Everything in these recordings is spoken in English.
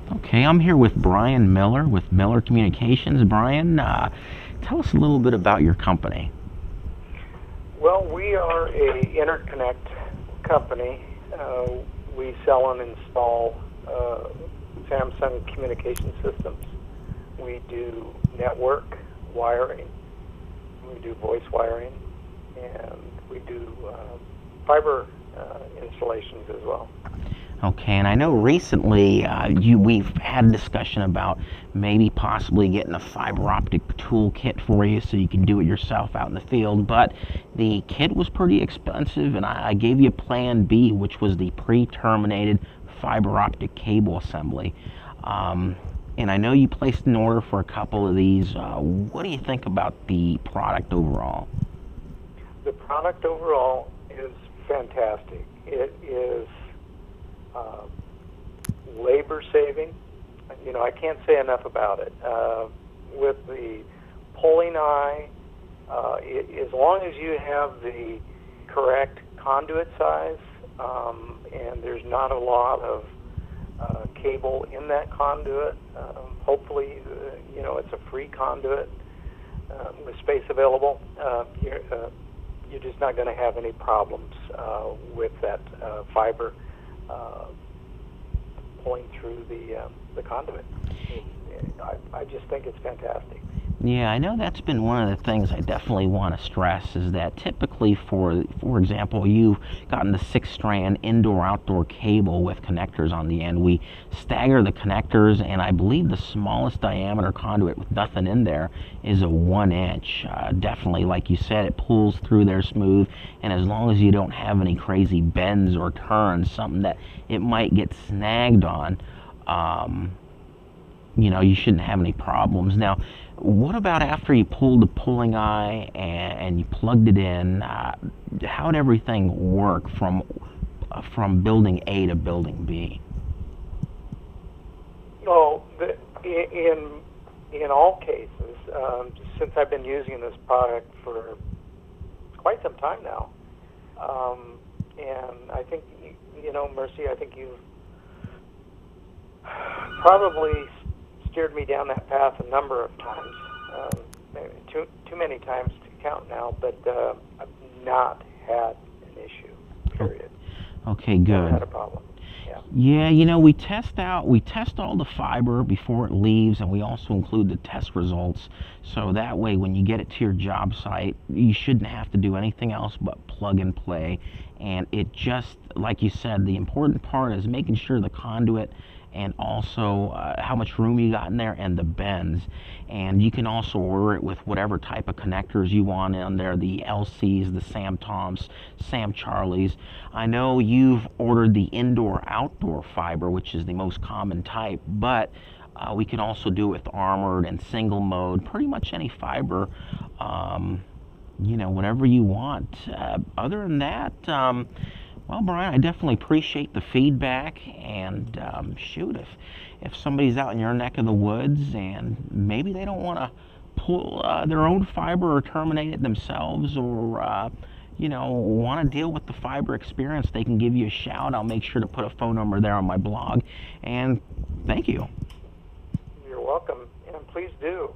Okay, I'm here with Brian Miller with Miller Communications. Brian, tell us a little bit about your company. Well, we are a interconnect company. We sell and install Samsung communication systems. We do network wiring, we do voice wiring, and we do fiber installations as well. Okay, and I know recently we've had a discussion about maybe possibly getting a fiber optic toolkit for you so you can do it yourself out in the field, but the kit was pretty expensive, and I gave you plan B, which was the pre-terminated fiber optic cable assembly. And I know you placed an order for a couple of these. What do you think about the product overall? The product overall is fantastic. It is labor saving. You know, I can't say enough about it. With the pulling eye, as long as you have the correct conduit size, and there's not a lot of cable in that conduit, hopefully, you know, it's a free conduit with space available. You're just not going to have any problems with that fiber pulling through the conduit. I just think it's fantastic. Yeah, I know that's been one of the things I definitely want to stress is that typically, for example, you've gotten the 6-strand indoor-outdoor cable with connectors on the end. We stagger the connectors, and I believe the smallest diameter conduit with nothing in there is a 1-inch. Definitely, like you said, it pulls through there smooth, and as long as you don't have any crazy bends or turns, something that it might get snagged on, you know, you shouldn't have any problems. Now, what about after you pulled the pulling eye and you plugged it in? How'd everything work from building A to building B? Oh, in all cases, since I've been using this product for quite some time now, and I think, you know, Mercy, I think you've probably steered me down that path a number of times, maybe too many times to count now, but I've not had an issue, period. Okay, good. Never had a problem. Yeah, you know, we test all the fiber before it leaves, and we also include the test results, so that way when you get it to your job site, you shouldn't have to do anything else but plug and play. And it just, like you said, the important part is making sure the conduit and also how much room you got in there and the bends. And you can also order it with whatever type of connectors you want in there, the LCs, the Sam Toms, Sam Charlies. I know you've ordered the indoor-outdoor fiber, which is the most common type, but we can also do it with armored and single mode, pretty much any fiber, you know, whatever you want. Other than that, well, Brian, I definitely appreciate the feedback, and shoot, if somebody's out in your neck of the woods and maybe they don't want to pull their own fiber or terminate it themselves, or you know, want to deal with the fiber experience, they can give you a shout. I'll make sure to put a phone number there on my blog, and thank you. You're welcome, and please do.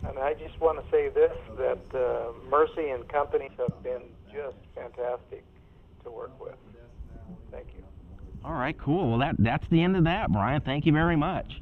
And I just want to say this, that Mercy and companies have been just fantastic to work with. Thank you. All right, cool. Well, that's the end of that, Brian. Thank you very much.